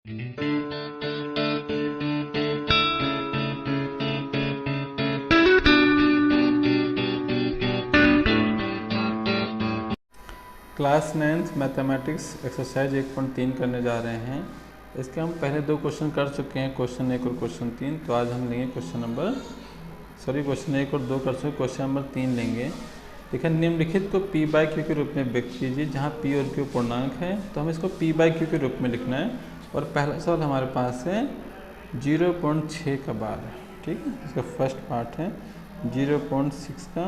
Class 9 mathematics exercise 1.3 करने जा रहे हैं। इसके हम पहले 2 क्वेश्चन कर चुके हैं, क्वेश्चन 1 और क्वेश्चन 3। तो आज हम लेंगे क्वेश्चन 1 और 2 कर चुके, क्वेश्चन नंबर 3 लेंगे। देखिए, निम्नलिखित को p/q के रूप में व्यक्त कीजिए, जहाँ p और q पूर्णांक है तो हम इसको p/q के रूप में लिखना है। और पहला सवाल हमारे पास है 0.6 का बार, ठीक है। इसका फर्स्ट पार्ट है 0.6 का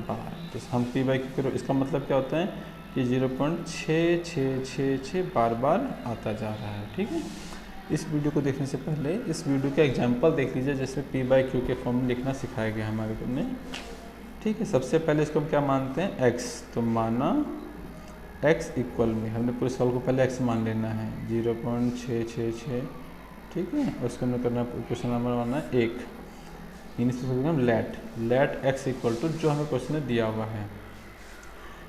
बार, तो हम p/q के, इसका मतलब क्या होता है कि 0.6666 बार बार आता जा रहा है, ठीक है। इस वीडियो को देखने से पहले इस वीडियो का एग्जाम्पल देख लीजिए, जैसे p/q के फॉर्म में लिखना सिखाया गया हमारे को ने, ठीक है। सबसे पहले इसको हम क्या मानते हैं, x। तो माना x इक्वल में हमने पूरे सवाल को पहले x मान लेना है 0.666, ठीक है। और उसको हमने करना, क्वेश्चन नंबर मानना है 1। हम लेट x इक्वल टू जो हमें क्वेश्चन में दिया हुआ है।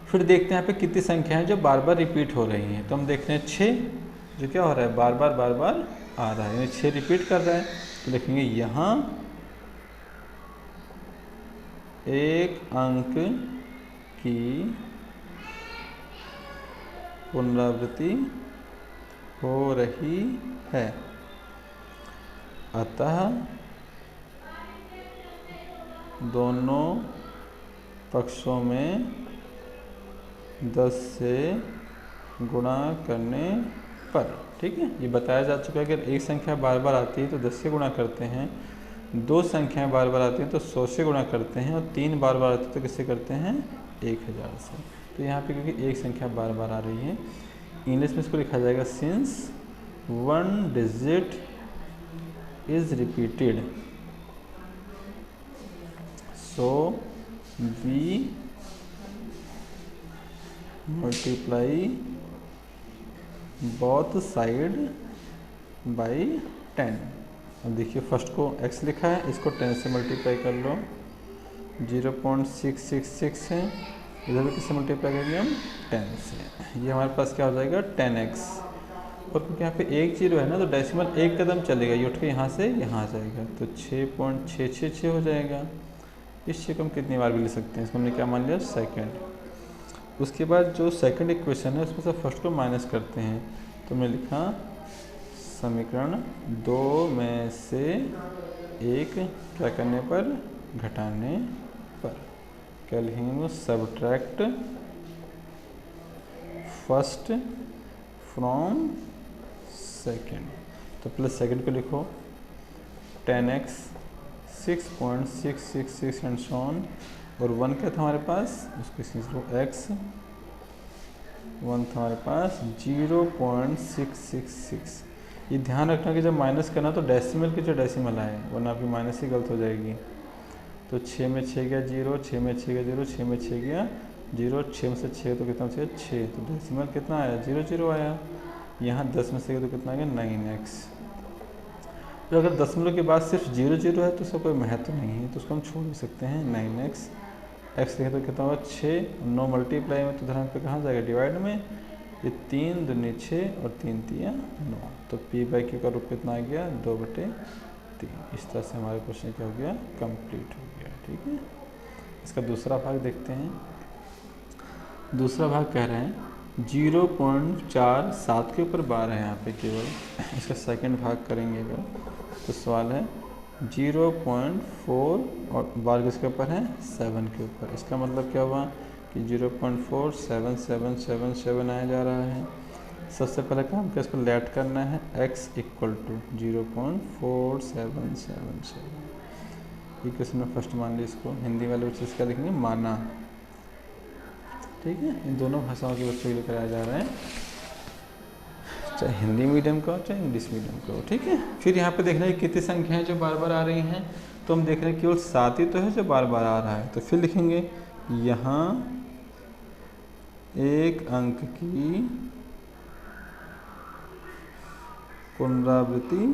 फिर देखते हैं यहाँ पे कितनी संख्या है जो बार बार रिपीट हो रही हैं। तो हम देखते हैं 6, जो क्या हो रहा है, बार बार आ रहा है, यानी 6 रिपीट कर रहा है। तो लिखेंगे यहाँ एक अंक की पुनरावृत्ति हो रही है, अतः दोनों पक्षों में 10 से गुणा करने पर, ठीक है। ये बताया जा चुका है कि अगर एक संख्या बार बार आती है तो 10 से गुणा करते हैं, 2 संख्याएं बार बार आती हैं तो 100 से गुणा करते हैं, और 3 बार बार आती है तो किससे करते हैं, 1000 से। तो यहाँ पे क्योंकि एक संख्या बार बार आ रही है, इंग्लिश में इसको लिखा जाएगा since 1 digit is repeated, so we multiply both side by 10। अब देखिए, फर्स्ट को x लिखा है, इसको 10 से मल्टीप्लाई कर लो, 0.666 है, इधर भी किससे मल्टीप्लाई करेंगे हम, 10 से। ये हमारे पास क्या हो जाएगा 10x। और क्योंकि यहाँ पे 1 0 है ना, तो डेसिमल एक कदम चलेगा, ये उठ के यहाँ से यहाँ आ जाएगा, तो 6.666 हो जाएगा। इस चीज़ को हम कितनी बार भी ले सकते हैं, इसको हमने क्या मान लिया, सेकेंड। उसके बाद जो सेकंड इक्वेशन है उसमें से फर्स्ट को माइनस करते हैं। तो मैंने लिखा समीकरण 2 में से 1 क्या करने पर, घटाने पर। क्या लिखेंगे, सब्ट्रैक्ट फर्स्ट फ्रॉम सेकंड। तो प्लस सेकंड को लिखो 10x 6.666 एंड सो ऑन। और 1 क्या था हमारे पास, उसको x 1 था हमारे पास 0.666। ये ध्यान रखना कि जब माइनस करना तो डेसिमल की जो डेसिमल आए, वरना आपकी माइनस ही गलत हो जाएगी। तो 6 में 6 गया 0, 6 में 6 गया 0, 6 में 6 गया 0, 6 में से 6 तो कितना चाहिए 6, तो डेसिमल कितना आया 0 0 आया। यहाँ 10 में से गया तो कितना आ गया 9x। तो अगर दशमलव के बाद सिर्फ 0 0 है तो उसका कोई महत्व नहीं है, तो उसको हम छोड़ भी सकते हैं। 9x x लिखे तो कितना होगा 6, 9 मल्टीप्लाई में तो धन पे कहाँ जाएगा, डिवाइड में। ये 3 दूनी 6 और 3 तिया 9, तो p/q का रूप कितना आ गया 2/3। इस तरह से हमारे क्वेश्चन क्या हो गया, कंप्लीट हो गया, ठीक है। इसका दूसरा भाग देखते हैं। दूसरा भाग कह रहे हैं 0.47 के ऊपर बार है यहाँ पे केवल। इसका सेकंड भाग करेंगे अगर, तो सवाल है 0.4 और बार किसके ऊपर है, 7 के ऊपर। इसका मतलब क्या हुआ कि 0.47777 आया जा रहा है। सबसे पहले काम क्या, इसको लेट करना है, x इक्वल टू 0.4777। ये क्वेश्चन में फर्स्ट मान ली, इसको हिंदी वाले बच्चे इसका लिखेंगे माना, ठीक है। इन दोनों भाषाओं के बच्चों के लिए कराया जा रहा है, चाहे हिंदी मीडियम का हो चाहे इंग्लिश मीडियम का हो, ठीक है। फिर यहाँ पे देखना है कितनी संख्याएं जो बार बार आ रही हैं, तो हम देख रहे हैं केवल 7 ही तो है जो बार बार आ रहा है। तो फिर लिखेंगे यहाँ एक अंक की पुनरावृत्ति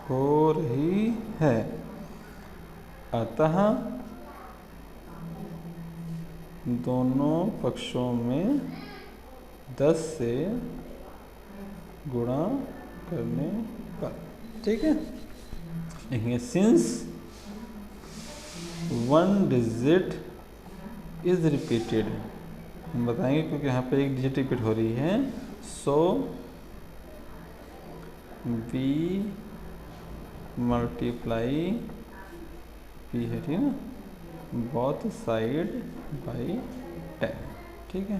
हो रही है, अतः दोनों पक्षों में 10 से गुणा करने पर। ठीक है, देखेंगे since one digit is repeated, हम बताएंगे क्योंकि यहाँ पे एक डिजिट रिपीट हो रही है, सो वी मल्टीप्लाई पी है, ठीक है ना, बोथ साइड बाई 10। ठीक है,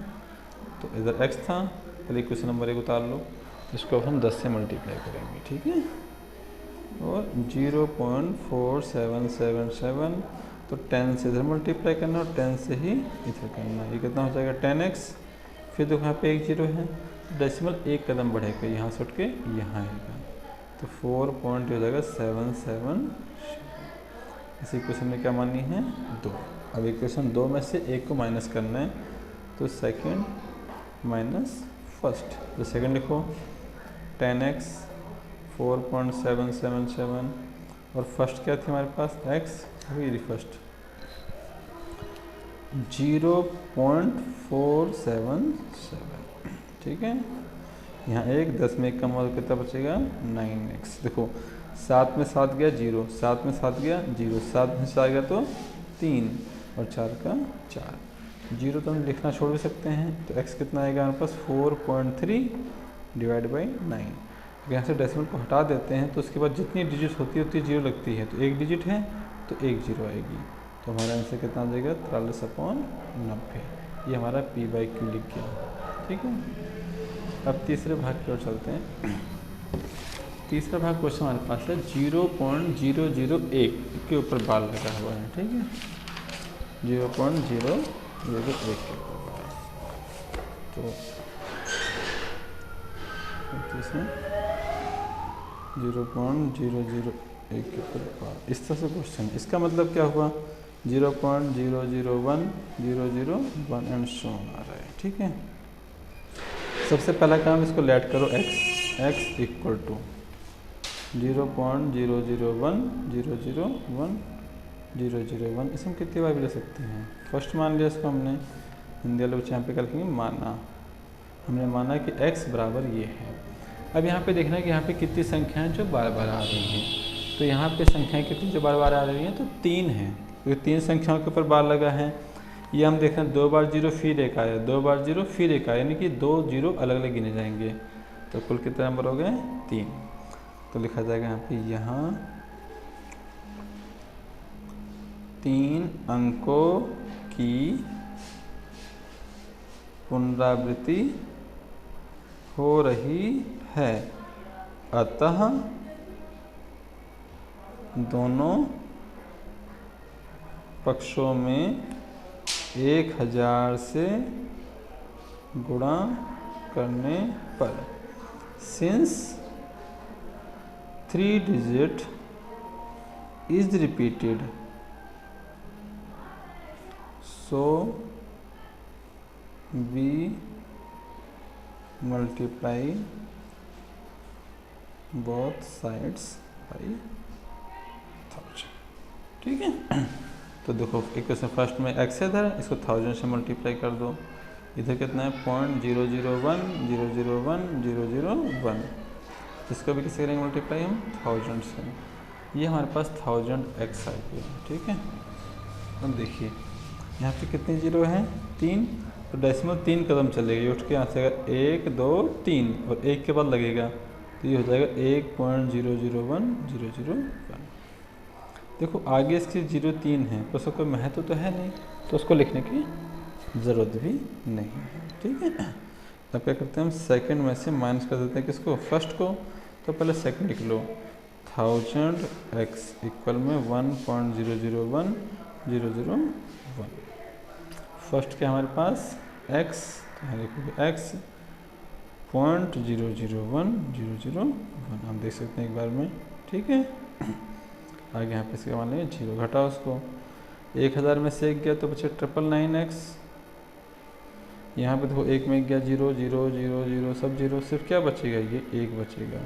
तो इधर x था, पहले क्वेश्चन नंबर 1 उतार लो, इसको अब हम 10 से मल्टीप्लाई करेंगे। ठीक है, और 0.4777, तो 10 से इधर मल्टीप्लाई करना और 10 से ही इधर करना, ये कितना हो जाएगा 10x। फिर देखो यहाँ पे एक जीरो है, डेसिमल एक कदम बढ़ेगा, यहाँ से उठ के यहाँ आएगा, तो 4 पॉइंट हो जाएगा 777। इस इक्वेशन में क्या मानी है 2। अब इक्वेशन 2 में से एक को माइनस करना है, तो सेकंड माइनस फर्स्ट, तो सेकंड लिखो 10x 4.777, और फर्स्ट क्या थी हमारे पास x, वही फर्स्ट 0.477। ठीक है, यहाँ एक 10 में एक कम और कितना बचेगा 9x। देखो 7 में 7 गया 0, 7 में 7 गया 0, 7 में 7 गया तो 3 और 4 का 4, 0 तो हम लिखना छोड़ भी सकते हैं, तो x कितना आएगा हमारे पास 4.3 डिवाइड बाई 9। यहाँ से डेसिमल को हटा देते हैं तो उसके बाद जितनी डिजिट होती है उतनी जीरो लगती है, तो एक डिजिट है तो एक जीरो आएगी, तो हमारा आंसर कितना आ जाएगा 43/90। ये हमारा p/q लिख गया। ठीक है, अब तीसरे भाग की ओर चलते हैं। तीसरा भाग क्वेश्चन हमारे पास है 0.001 के ऊपर बार लगा हुआ है। ठीक है, 0.001 के ऊपर बार, तो इसमें 0.001 के ऊपर बार, इस तरह से क्वेश्चन। इसका मतलब क्या हुआ 0.001 001 एंड सो ऑन आ रहा है। ठीक है, सबसे पहला काम इसको लेट करो x इक्वल टू 0.001 001 इसे हम कितनी बार भी ले सकते हैं। फर्स्ट मान लिया इसको हमने, हिंदी वाले बच्चे यहाँ पे कर लेंगे माना, हमने माना कि x बराबर ये है। अब यहाँ पे देखना है कि यहाँ पे कितनी संख्याएं जो बार बार आ रही हैं, तो यहाँ पे संख्याएं कितनी जो बार बार आ रही हैं, तो 3 हैं, क्योंकि 3 संख्याओं के ऊपर बार लगा है। ये हम देख रहे हैं 2 बार 0 फिर एक आया, 2 बार 0 फिर एक आया, यानी कि 2 0 अलग अलग गिने जाएंगे, तो कुल कितने नंबर हो गए 3। तो लिखा जाएगा यहाँ पे, यहाँ 3 अंकों की पुनरावृत्ति हो रही है, अतः दोनों पक्षों में 1000 से गुणा करने पर, since 3 digit is repeated, so we multiply both sides by 1000। ठीक है, तो देखो इक्वेशन फर्स्ट में x है इधर, इसको 1000 से मल्टीप्लाई कर दो, इधर कितना है 0.001 इसको भी किससे करेंगे मल्टीप्लाई हम 1000 से, ये हमारे पास 1000x आ गया। ठीक है, अब देखिए यहाँ पे कितने जीरो हैं 3, तो डेसिमल 3 कदम चलेगी, उठ के यहाँ से 1 2 3 और 1 के बाद लगेगा, तो ये हो जाएगा 1.001001। देखो आगे इसके 0.3 है, तो उसका कोई महत्व तो है नहीं, तो उसको लिखने की ज़रूरत भी नहीं है। ठीक है, तब क्या करते हैं हम सेकंड में से माइनस कर देते हैं किसको, फर्स्ट को, तो पहले सेकंड लिख लो 1000x इक्वल में 1.001001। फर्स्ट क्या हमारे पास x, तो यहाँ लिखोगे x 0.001001 हम देख सकते हैं एक बार में। ठीक है, आगे यहाँ पे इसके मान लेंगे 0, घटाओ उसको, 1000 में से 1 गया तो बचे 999x, यहाँ पे देखो 1 में गया 0 0 0 0 सब 0, सिर्फ क्या बचेगा ये 1 बचेगा,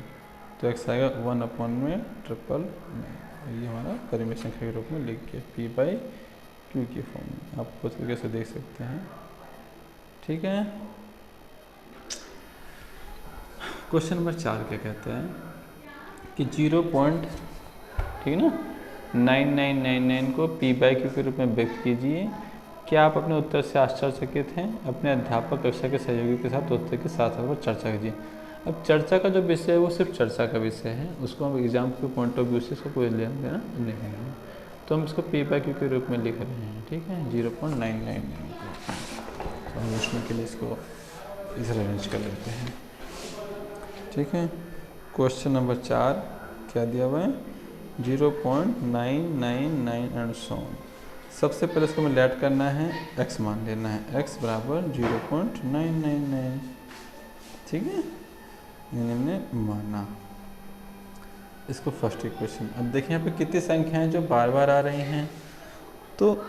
तो x आएगा 1/999। ये हमारा परिमेय संख्या के रूप में लिख के p/q के फॉर्म में आप खुद करके से देख सकते हैं। ठीक है, क्वेश्चन नंबर 4 क्या कहते हैं कि 0 पॉइंट, ठीक है ना, 9999 को p/q के रूप में व्यक्त कीजिए। क्या आप अपने उत्तर से आश्चर्यचकित हैं? अपने अध्यापक कक्षा के सहयोगी के साथ उत्तर के साथ पर चर्चा कीजिए। अब चर्चा का जो विषय है वो सिर्फ चर्चा का विषय है, उसको हम एग्जाम के पॉइंट ऑफ व्यू से इसको कोई ले लेंगे ना, लिखेंगे। तो हम इसको p/q के रूप में लिख रहे हैं, ठीक है, 0.999 को। तो हम उसमें के लिए इसको इधर अरेंज कर लेते हैं, ठीक है। क्वेश्चन नंबर 4 क्या दिया हुआ है, 0.999 एंड सो ऑन। सबसे पहले इसको हमें लेट करना है, x मान लेना है, x बराबर 0.999, ठीक है, यानी हमने माना इसको फर्स्ट इक्वेशन। अब देखिए यहाँ पे कितनी संख्याएं जो बार बार आ रही हैं, तो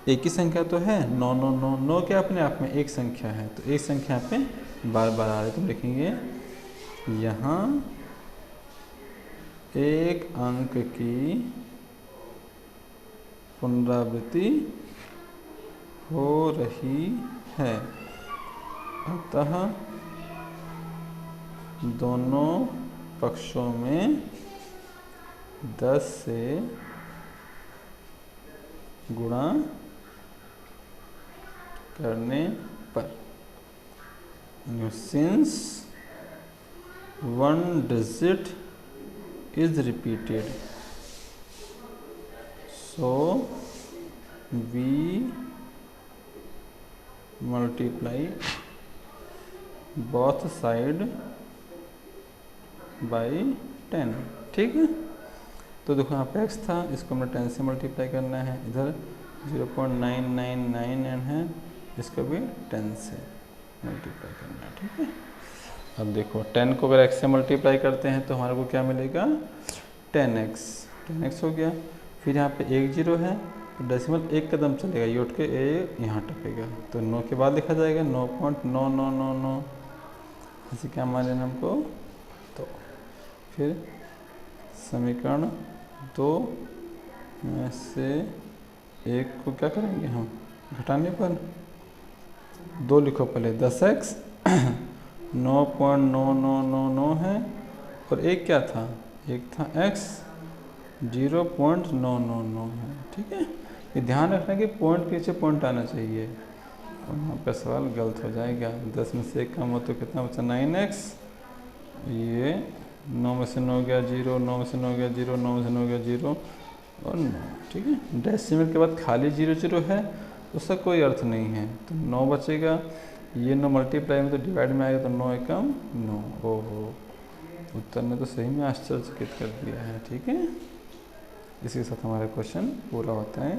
एक ही संख्या तो है, 9 क्या अपने आप में एक संख्या है, तो एक संख्या पे बार बार आ रही है, तो लिखेंगे यहाँ एक अंक की पुनरावृत्ति हो रही है, अतः दोनों पक्षों में 10 से गुणा करने पर, since 1 digit is repeated, so we multiply both side by 10, ठीक है। तो देखो यहाँ पे x था, इसको हमने 10 से मल्टीप्लाई करना है, इधर 0.999 है, इसको भी 10 से मल्टीप्लाई करना है, ठीक है। अब देखो 10 को अगर x से मल्टीप्लाई करते हैं तो हमारे को क्या मिलेगा, 10x हो गया। फिर यहाँ पे 1 0 है, तो डेसिमल एक कदम चलेगा, ये उठ के ए यहाँ टपेगा, तो 9 के बाद लिखा जाएगा 9.9999, ऐसे क्या मान लेना हमको। तो फिर समीकरण 2 में से 1 को क्या करेंगे हम, घटाने पर 2 लिखो पहले, 10x 9.9999 है, और एक क्या था, एक था x 0.999 है, ठीक है। ये ध्यान रखना कि पॉइंट के नीचे पॉइंट आना चाहिए, और यहाँ पर सवाल गलत हो जाएगा। 10 में से 1 कम हो तो कितना बचा, 9x, ये 9 में से 9 गया 0, 9 में से 9 गया 0, 9 में से 9 गया 0 और 9, ठीक है। डेसिमल के बाद खाली 0 0 है, उसका कोई अर्थ नहीं है, तो 9 बचेगा, ये 9 मल्टीप्लाई में तो डिवाइड में आएगा, तो 9 एकम 9। ओहो, उत्तर ने तो सही में आश्चर्यचकित कर दिया है, ठीक है। इसी के साथ हमारा क्वेश्चन पूरा होता है।